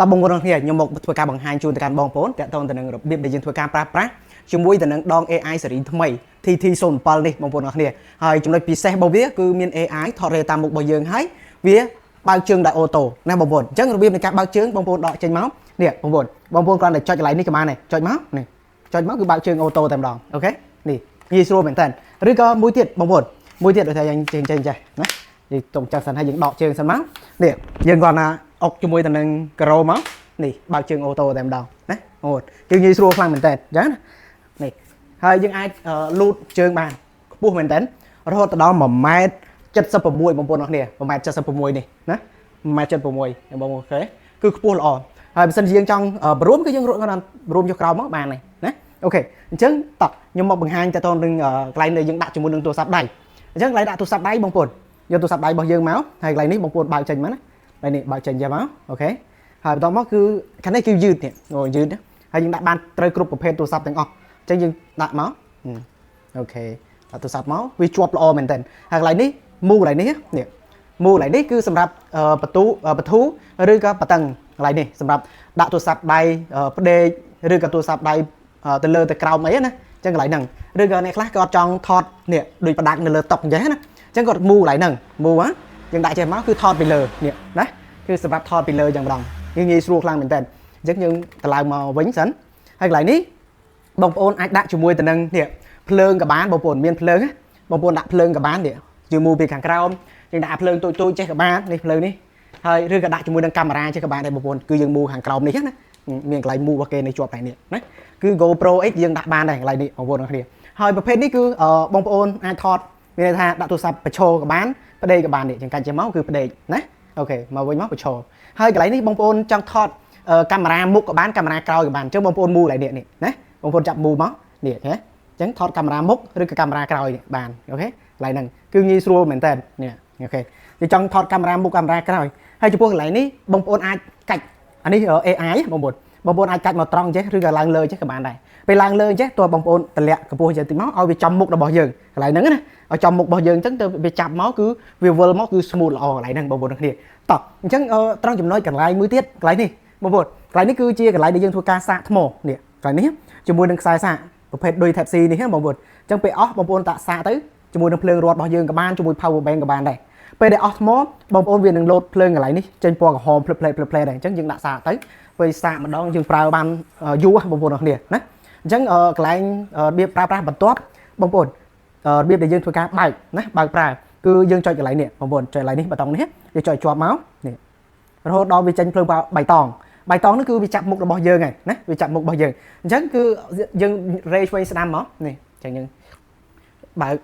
តបងប្អូនគ្នាខ្ញុំមកធ្វើការបង្ហាញជូនទៅកាន់បងប្អូនតាក់ទងទៅនឹងរបៀបដែលយើងធ្វើការប្រើប្រាស់ជាមួយទៅនឹងដង AI សេរីថ្មី TT07 នេះបងប្អូនគ្នាហើយចំណុចពិសេសរបស់វាគឺមាន AI ថតរេតាមមុខរបស់យើងហើយវាបើកជើងដោយអូតូណាបងប្អូនអញ្ចឹងរបៀបនៃការបើកជើងបងប្អូនដកចេញមកនេះបងប្អូនគ្រាន់តែចុចកន្លែងនេះក៏បានដែរចុចមកនេះចុចមកគឺបើកជើងអូតូតែម្ដងអូខេនេះងាយស្រួលមែនតើឬក៏មួយទៀតបងប្អូនមួយទៀតដូចថាយើងចេញចេះណាយើងតុងចាស់សិនហើយយើងដកជើងសិនមកនេះយើងគ្រាន់តែអុកជាមួយទៅនឹងការ៉ូមកនេះបើកជើងអូតូតែម្ដងណាបងប្អូនគឺងាយស្រួលខ្លាំងមែនតើអញ្ចឹងនេះហើយយើងអាចលូតជើងបានខ្ពស់មែនតើរហូតដល់1.76 បងប្អូនគ្នា 1.76 នេះណា 1.76 បងប្អូនអូខេគឺខ្ពស់ល្អហើយបើសិនជាយើងចង់បរួមគឺយើងរួមយកក្រោមមកបានហើយណាអូខេអញ្ចឹងតោះខ្ញុំមកបង្ហាញតទៅនឹងកន្លែងដែលយើងដាក់ជាមួយនឹងទូរស័ព្ទដៃអញ្ចឹងកន្លែងដាក់ទូរស័ព្ទដៃបងប្អូនយកទូរស័ព្ទដៃរបស់យើងមកហើយកន្លែងនេះបងប្អូនបើកចេញមកណាកន្លែងនេះបើកចេញយកមកអូខេហើយបន្តមកគឺខាងនេះគឺយឺតនេះយឺតហើយយើងដាក់បានត្រូវគ្រប់ប្រភេទទូរស័ព្ទទាំងអស់អញ្ចឹងយើងដាក់មកអូខេដាក់ទូរស័ព្ទមកវាជាប់ល្អមែនតើហើយកន្លែងនេះមូកន្លែងនេះនេះមូកន្លែងនេះគឺសម្រាប់បទូឬក៏បតឹងកន្លែងនេះសម្រាប់ដាក់ទូរស័ព្ទដៃផ្ដេកឬក៏ទូរស័ព្ទដៃទៅលើទៅក្រោមអីណាអញ្ចឹងកន្លែងហ្នឹងឬក៏អ្នកខ្លះក៏អត់ចង់ថតនេះដូចប្រដាក់នៅលើតុអញ្ចឹងណាអញ្ចឹងគាត់មូកន្លែងហ្នឹងមូយើងដាក់ចេះមកគឺថតពីលើនេះណាគឺសម្រាប់ថតពីលើយ៉ាងម្ដងងាយស្រួលខ្លាំងមែនតើអញ្ចឹងយើងទៅឡើងមកវិញសិនហើយកន្លែងនេះបងប្អូនអាចដាក់ជាមួយទៅនឹងនេះភ្លើងក៏បានបងប្អូនមានភ្លើងបងប្អូនដាក់ភ្លើងក៏បាននេះយើងមូពីខាងក្រោមយើងដាក់ភ្លើងតូចចេះក៏បាននេះភ្លើងនេះហើយឬក៏ដាក់ជាមួយនឹងកាមេរ៉ាចេះក៏បានដែរបងប្អូនគឺយើងមូខាងក្រោមនេះណាមានកន្លែងមូរបស់គេនៅជាប់ហ្នឹងនេះណាគឺ GoPro X យើងដាក់បានដែរកន្លែងនេះបងប្អូនគ្នាហើយប្រភេទនេះគឺបងប្អូនអាចថតមានន័យថាដាក់ទូរស័ព្ទបញ្ឈរក៏បានផ្ដេកក៏បាននេះចឹងកាច់ចេញមកគឺផ្ដេកណាអូខេមកវិញមកបញ្ឈរហើយកន្លែងនេះបងប្អូនចង់ថតកាមេរ៉ាមុខក៏បានកាមេរ៉ាក្រោយក៏បានអញ្ចឹងបងប្អូនមូកន្លែងនេះណាបងប្អូនចាប់មូមកនេះណាអញ្ចឹងថតកាមេរ៉ាមុខឬក៏កាមេរ៉ាក្រោយបានអូខេកន្លែងហ្នឹងគឺងាយស្រួលមែនតើនេះអូខេយើងចង់ថតកាមេរ៉ាមុខកាមេរ៉ាក្រោយហើយចំពោះកន្លែងនេះបងប្អូនអាចកាច់អានេះ AI បងប្អូនអាចកាច់មកត្រង់ចេះឬក៏ឡើងលើចេះក៏បានដែរពេលឡើងលើចេះតើបងប្អូនតម្លាក់កម្ពស់ចេះតិចមកឲ្យវាចំមុខរបស់យើងកន្លែងហ្នឹងណាឲ្យចំមុខរបស់យើងអញ្ចឹងទៅវាចាប់មកគឺវាវិលមកគឺ smooth ល្អកន្លែងហ្នឹងបងប្អូនគ្នាតោះអញ្ចឹងត្រង់ចំណុចកន្លែងមួយទៀតកន្លែងនេះបងប្អូនកន្លែងនេះគឺជាកន្លែងដែលយើងធ្វើការសាកថ្មនេះកន្លែងនេះជាមួយនឹងខ្សែសាកប្រភេទដូច Type C នេះបងប្អូនអញ្ចឹងពេលអស់បងប្អូនតាក់សាកទៅជាមួយនឹងភ្លើងរត់របស់យើងក៏បានជាមួយ power bank ក៏បានដែរពេលដែលអស់ថ្មបងប្អូនវានឹងលោតភ្លើងកន្លែងនេះចេញពណ៌ក្រហមភ្លឹបភ្លែដែរអញ្ចឹងយើងដាក់សាកទៅពេលសាកម្ដងយើងប្រើបានយូរបងប្អូនអរគ្នាណាអញ្ចឹងកន្លែងរបៀបប្រើប្រាស់បន្ទាប់បងប្អូនរបៀបដែលយើងធ្វើការបើកណាបើកប្រើគឺយើងចុចកន្លែងនេះបងប្អូនចុចកន្លែងនេះបតង់នេះយើងចុចជាប់មកនេះរហូតដល់វាចេញភ្លើងបៃតងនោះគឺវាចាប់មុខរបស់យើងហើយណាវាចាប់មុខរបស់យើងអញ្ចឹងគឺយើងរេឆ្វេងស្ដាំមកនេះអញ្ចឹងយើងបើក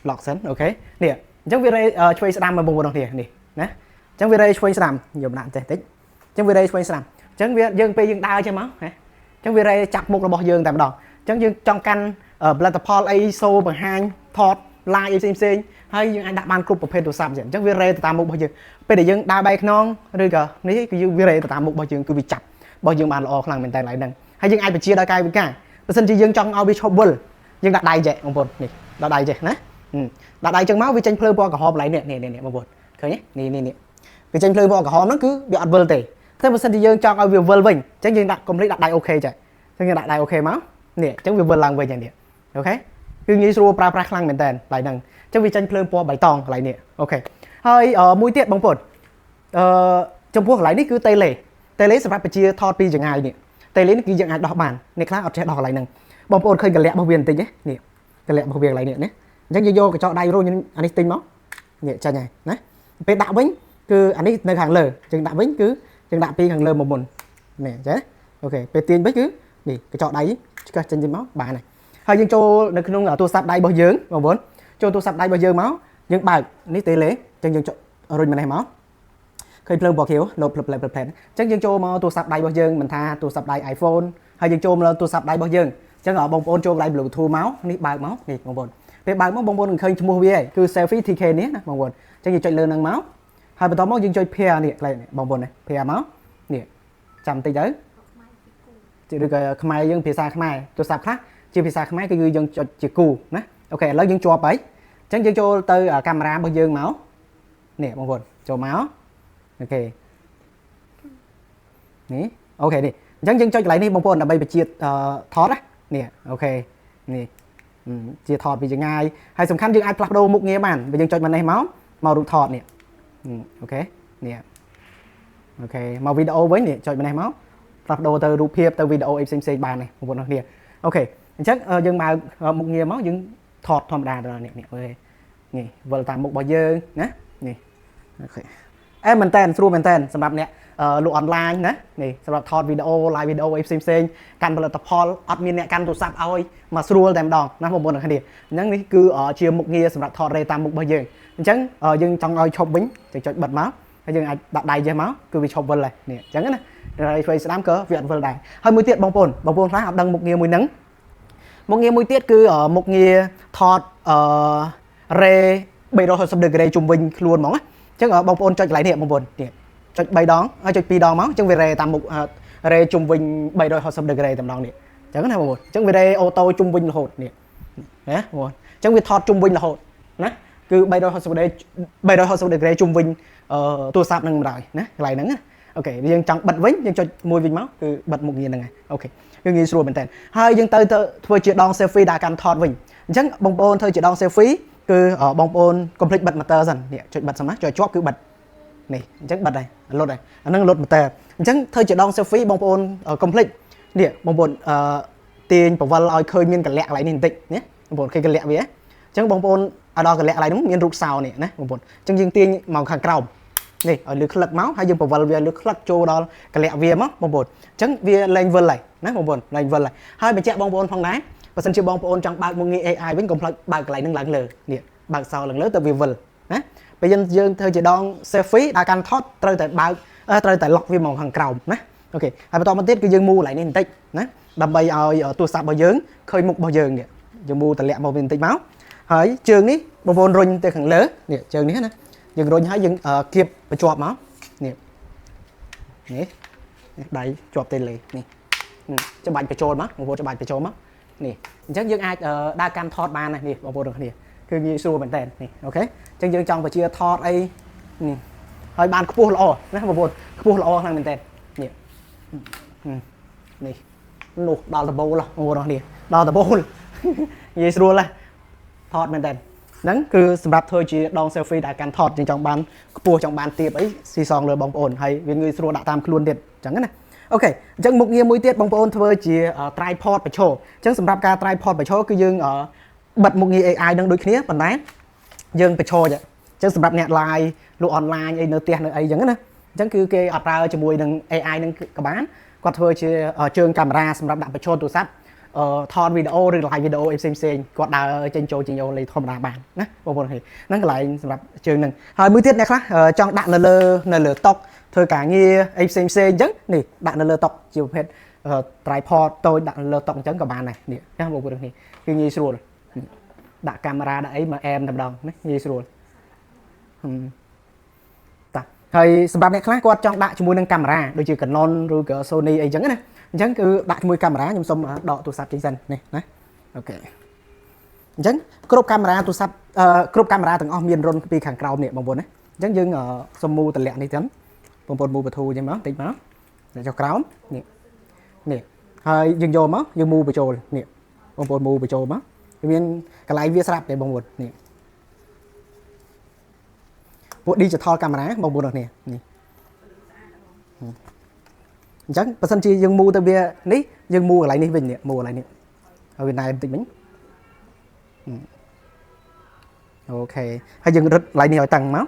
lock សិនអូខេនេះអញ្ចឹងវារេឆ្វេងស្ដាំមកបងប្អូនអរគ្នានេះណាអញ្ចឹងវារេឆ្វេងស្ដាំយកដាក់ចេះតិចអញ្ចឹងវារេឆ្វេងស្ដាំអញ្ចឹងវាយើងពេលយើងដើរចេះមកណាអញ្ចឹងវារេចាប់មុខរបស់យើងតែម្ដងអញ្ចឹងយើងចង់កាន់ផលិតផលអីសូបង្ហាញថត live អីផ្សេងហើយយើងអាចដាក់បានគ្រប់ប្រភេទទូរស័ព្ទអញ្ចឹងវារេទៅតាមមុខរបស់យើងពេលដែលយើងដើរបែកខ្នងឬក៏នេះគឺយើងវារេទៅតាមមុខរបស់យើងគឺវាចាប់របស់យើងបានល្អខ្លាំងមែនតើឡើយហ្នឹងហើយយើងអាចបញ្ជាដោយកាយវិការបើសិនជាយើងចង់ឲ្យវាឈប់វិលយើងដាក់ដៃចេះបងប្អូននេះដាក់ដៃចេះណាដាក់ដៃចឹងមកវាចេញភ្លើងពណ៌ក្រហមឡើយនេះបងប្អូនឃើញទេនេះវាចេញភ្លើងពណ៌ក្រហមហ្នឹងគឺវាអត់វិលទេតែបើសិនជាយើងចង់ឲ្យវាវិលវិញអញ្ចឹងយើងដាក់កុំភ្លេចដាក់ដៃអូខេចេះអញ្ចឹងយើងដាក់ដៃអូខេមកនេះអញ្ចឹងវាវិលឡើងវិញហើយនេះអូខេគឺងាយស្រួលប្រើប្រាស់ខ្លាំងមែនតើឡើយហ្នឹងអញ្ចឹងវាចេញភ្លើងពណ៌បៃតងកន្លែងនេះអូខេហើយមួយទៀតបងប្អូនចំពោះកន្លែងនេះគឺតេឡេសម្រាប់បញ្ជាថតពីចម្ងាយនេះតេឡេនេះគឺយើងអាចដោះបានអ្នកខ្លះអត់ចេះដោះកន្លែងហ្នឹងបងប្អូនឃើញកលាក់របស់វាបន្តិចទេនេះកលាក់របស់វាកន្លែងនេះណាអញ្ចឹងយើងយកកញ្ចក់ដៃរុញអានេះទិញមកនេះចាញ់ហើយណាពេលដាក់វិញគឺអានេះនៅខាងលើយើងដាក់វិញគឺយើងដាក់ពីខាងលើមកមុននេះអញ្ចឹងអូខេពេលទាញវិញគឺនេះកញ្ចក់ដៃឆ្កឹះចេញទៅមកបានហើយយើងចូលនៅក្នុងទូរស័ព្ទដៃរបស់យើងបងប្អូនចូលទូរស័ព្ទដៃរបស់យើងមកយើងបើកនេះតេឡេអញ្ចឹងយើងរុញមកនេះមកឃើញភ្លើងពណ៌ខៀវលោតផ្លែអញ្ចឹងយើងចូលមកទូរស័ព្ទដៃរបស់យើងមិនថាទូរស័ព្ទដៃ iPhone ហើយយើងចូលមកទូរស័ព្ទដៃរបស់យើងអញ្ចឹងបងប្អូនចូលកន្លែង Bluetooth មកនេះបើកមកនេះបងប្អូនពេលបើកមកបងប្អូននឹងឃើញឈ្មោះវាហើយគឺ Selfie TK នេះណាបងប្អូនអញ្ចឹងយើងចុចលើនឹងមកហើយបន្តមកយើងចុច pair នេះកន្លែងបងប្អូននេះ pair មកនេះចាំតិចទៅឬក៏ខ្មែរយើងភាសាខ្មែរទូរស័ព្ទខ្លះជាភាសាខ្មែរគឺយើងចុចជាគូណាអូខេឥឡូវយើងជាប់ហើយអញ្ចឹងយើងចូលទៅកាមេរ៉ារបស់យើងមកនេះបងប្អូនចូលមកអូខេ នេះអូខេនេះអញ្ចឹងយើងចុចកន្លែងនេះបងប្អូនដើម្បីបញ្ជាថតណានេះអូខេនេះជាថតពីចម្ងាយហើយសំខាន់យើងអាចផ្លាស់ប្ដូរមុខងារបានបើយើងចុចមកនេះមករូបថតនេះអូខេនេះអូខេមកវីដេអូវិញនេះចុចមកនេះមកផ្លាស់ប្ដូរទៅរូបភាពទៅវីដេអូអីផ្សេងៗបាននេះបងប្អូនអរគ្នាអូខេអញ្ចឹងយើងបើកមុខងារមកយើងថតធម្មតាដល់នេះអូខេនេះវិលតាមមុខរបស់យើងណានេះអូខេមែនតើស្រួលមែនតើសម្រាប់អ្នកលក់អនឡាញណានេះសម្រាប់ថតវីដេអូ live វីដេអូអីផ្សេងកាន់ផលិតផលអត់មានអ្នកកាន់ទូរស័ព្ទឲ្យមកស្រួលតែម្ដងណាបងប្អូនអរគ្នាអញ្ចឹងនេះគឺជាមុខងារសម្រាប់ថតរេតាមមុខរបស់យើងអញ្ចឹងយើងចង់ឲ្យឈប់វិញចុចបិទមកហើយយើងអាចដាក់ដៃចេះមកគឺវាឈប់វិលហើយនេះអញ្ចឹងណាហើយធ្វើស្ដាំក៏វាអត់វិលដែរហើយមួយទៀតបងប្អូនខ្លះអត់ដឹងមុខងារមួយហ្នឹងមុខងារមួយទៀតគឺមុខងារថតរេ360 degree ជុំវិញខ្លួនហ្មងណាអញ្ចឹងបងប្អូនចុចកន្លែងនេះបងប្អូននេះចុច3ដងហើយចុច2ដងមកអញ្ចឹងវារេតាមមុខរេជុំវិញ360 degree តែម្ដងនេះអញ្ចឹងណាបងប្អូនអញ្ចឹងវារេអូតូជុំវិញរហូតនេះណាបងប្អូនអញ្ចឹងវាថតជុំវិញរហូតណាគឺ360 degree ជុំវិញទូរស័ព្ទនឹងម្ដងណាកន្លែងហ្នឹងណាអូខេយើងចង់បិទវិញយើងចុចមួយវិញមកគឺបិទមុខងារហ្នឹងហើយអូខេគឺងាយស្រួលមែនតើហើយយើងទៅធ្វើជាដង selfie ដែលកាន់ថតវិញអញ្ចឹងបងប្អូនធ្វើជាដង selfie គឺបងប្អូនកុំភ្លេចបិទ motor សិននេះចុចបិទសិនណាចុចជាប់គឺបិទនេះអញ្ចឹងបិទហើយលុតហើយអាហ្នឹងលុត motor អញ្ចឹងធ្វើជាដង selfie បងប្អូនកុំភ្លេចនេះបងប្អូនទាញបវលឲ្យឃើញមានកលៈកន្លែងនេះបន្តិចណាបងប្អូនឃើញកលៈវាអញ្ចឹងបងប្អូនឲ្យដល់កលៈកន្លែងហ្នឹងមានរូបសោនេះណាបងប្អូនអញ្ចឹងយើងទាញមកខាងក្រោមនេះឲ្យលើក្លឹកមកហើយយើងបវលវាលើក្លឹកចូលដល់កលៈវាមកបងប្អូនអញ្ចឹងវាលែងវិលហើយណាបងប្អូនលែងវិលហើយបញ្ជាក់បងប្អូនផងដែរបើសិនជាបងប្អូនចង់បើកមុខងារ AI វិញកុំភ្លេចបើកកន្លែងហ្នឹងឡើងលើនេះបើកសោឡើងលើទៅវាវិលណាពេលយើងធ្វើជាដង selfie ដែលកាន់ថតត្រូវតែបើកត្រូវតែ lock វាមកខាងក្រោមណាអូខេហើយបន្តមកទៀតគឺយើងមូកន្លែងនេះបន្តិចណាដើម្បីឲ្យទូរស័ព្ទរបស់យើងឃើញមុខរបស់យើងនេះយើងមូតម្លាក់មកវាបន្តិចមកហើយជើងនេះបងប្អូនរុញទៅខាងលើនេះជើងនេះណាយើងរុញហើយយើងគៀបបញ្ជាប់មកនេះដៃជាប់ទៅលើនេះច្បាច់បញ្ចូលមកបងប្អូនច្បាច់បញ្ចូលមកនេះអញ្ចឹងយើងអាចដើរកាន់ថតបាននេះបងប្អូនទាំងគ្នាគឺងាយស្រួលមែនតើនេះអូខេអញ្ចឹងយើងចង់បញ្ជាថតអីនេះហើយបានខ្ពស់ល្អណាបងប្អូនខ្ពស់ល្អខ្លាំងមែនតើនេះនោះដល់ដបូលបងប្អូនទាំងគ្នាដល់ដបូលងាយស្រួលថតមែនតើហ្នឹងគឺសម្រាប់ធ្វើជាដង selfie ដែលកាន់ថតយើងចង់បានខ្ពស់ចង់បានទាបអីស៊ីសងលើបងប្អូនហើយវាងាយស្រួលដាក់តាមខ្លួនទៀតអញ្ចឹងណាអូខេអញ្ចឹងមុខងារមួយទៀតបងប្អូនធ្វើជា tripod បញ្ឈរអញ្ចឹងសម្រាប់ការ tripod បញ្ឈរគឺយើងបិទមុខងារ AI នឹងដូចគ្នាប៉ុន្តែយើងបញ្ឈរអញ្ចឹងសម្រាប់អ្នក live លក់ online អីនៅផ្ទះនៅអីអញ្ចឹងណាអញ្ចឹងគឺគេអត់ប្រើជាមួយនឹង AI នឹងក៏បានគាត់ធ្វើជាជើងកាមេរ៉ាសម្រាប់ដាក់បញ្ឈរទូរស័ព្ទថតវីដេអូឬ live វីដេអូអីផ្សេងគាត់ដើរចេញចូលលេធម្មតាបានណាបងប្អូនហ្នឹងកន្លែងសម្រាប់ជើងហ្នឹងហើយមួយទៀតអ្នកខ្លះចង់ដាក់នៅលើតុធ្វើការងារអីផ្សេងអញ្ចឹងនេះដាក់នៅលើតុជាប្រភេទ tripod តូចដាក់នៅលើតុអញ្ចឹងក៏បានដែរនេះណាបងប្អូននេះគឺងាយស្រួលដាក់កាមេរ៉ាដាក់អីមកអែមតែម្ដងណាងាយស្រួលតាហើយសម្រាប់អ្នកខ្លះគាត់ចង់ដាក់ជាមួយនឹងកាមេរ៉ាដូចជា Canon ឬក៏ Sony អីចឹងណាអញ្ចឹងគឺដាក់ជាមួយកាមេរ៉ាខ្ញុំសុំដកទូរស័ព្ទចេញសិននេះណាអូខេអញ្ចឹងគ្រប់កាមេរ៉ាទូរស័ព្ទគ្រប់កាមេរ៉ាទាំងអស់មានរុនពីខាងក្រោមនេះបងប្អូនណាអញ្ចឹងយើងសុំមូតម្លាក់នេះចឹងបងប្អូនមូបធូរចឹងមកតិចមកចុះក្រោមនេះហើយយើងយកមកយើងមូបញ្ចូលនេះបងប្អូនមូបញ្ចូលមកមានកន្លែងវាស្រាប់ទេបងប្អូននេះពួក digital camera បងប្អូននេះអញ្ចឹងបើសិនជាយើងមូទៅវានេះយើងមូកន្លែងនេះវិញនេះមូកន្លែងនេះហើយវាណែបន្តិចវិញអូខេហើយយើងរឹតកន្លែងនេះឲ្យតឹងមក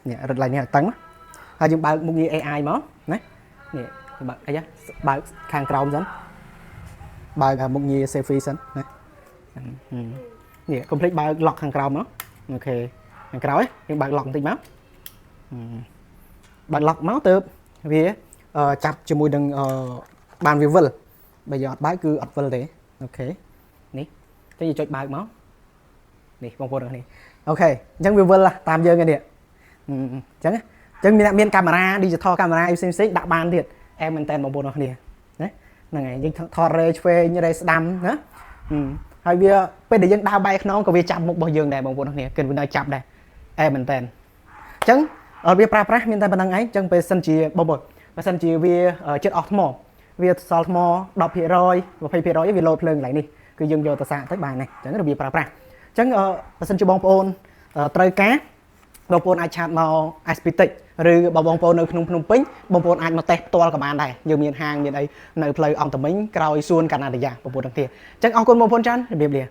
នេះរឹតកន្លែងនេះឲ្យតឹងហើយយើងបើកមុខងារ AI មកណានេះបើកអីបើកខាងក្រោមសិនបើកមុខងារ selfie សិនណានេះកុំភ្លេចបើក lock ខាងក្រោមមកអូខេខាងក្រោយយើងបើក lock បន្តិចមកបើក lock មកទៅវាចាប់ជាមួយនឹងបានវាវិលបើយើងអត់បើកគឺអត់វិលទេអូខេនេះចឹងយើងចុចបើកមកនេះបងប្អូននេះអូខេអញ្ចឹងវាវិលតាមយើងឯនេះអញ្ចឹងមានកាមេរ៉ា digital កាមេរ៉ាផ្សេងដាក់បានទៀតអែមមែនតើបងប្អូនអរគ្នាណាហ្នឹងហើយយើងថតរេឆ្វេងរេស្ដាំណាហើយវាពេលដែលយើងដើរបែរខ្នងក៏វាចាប់មុខរបស់យើងដែរបងប្អូនអរគ្នាគឺវានៅចាប់ដែរអែមមែនតើអញ្ចឹងវាប្រើប្រាស់មានតែប៉ុណ្្នឹងឯងអញ្ចឹងពេលសិនជាបងប្អូន បើសិនជាវាចិត្តអស់ថ្មវាសល់ថ្ម10% 20% វាលោតភ្លើងកន្លែងនេះគឺយើងយកទៅសាកទៅបានហ្នឹងអញ្ចឹងរបៀបប្រើប្រាស់អញ្ចឹងបើសិនជាបងប្អូនត្រូវការបងប្អូនអាចឆាតមក Aspitic ឬបើបងប្អូននៅក្នុងភ្នំពេញបងប្អូនអាចមកតេស្តផ្ទាល់ក៏បានដែរយើងមានហាងមានអីនៅផ្លូវអង្គតមិញក្រោយសួនកាណាឌីយ៉ាបងប្អូនទាំងគ្នាអញ្ចឹងអរគុណបងប្អូនច្រើនជំរាបលា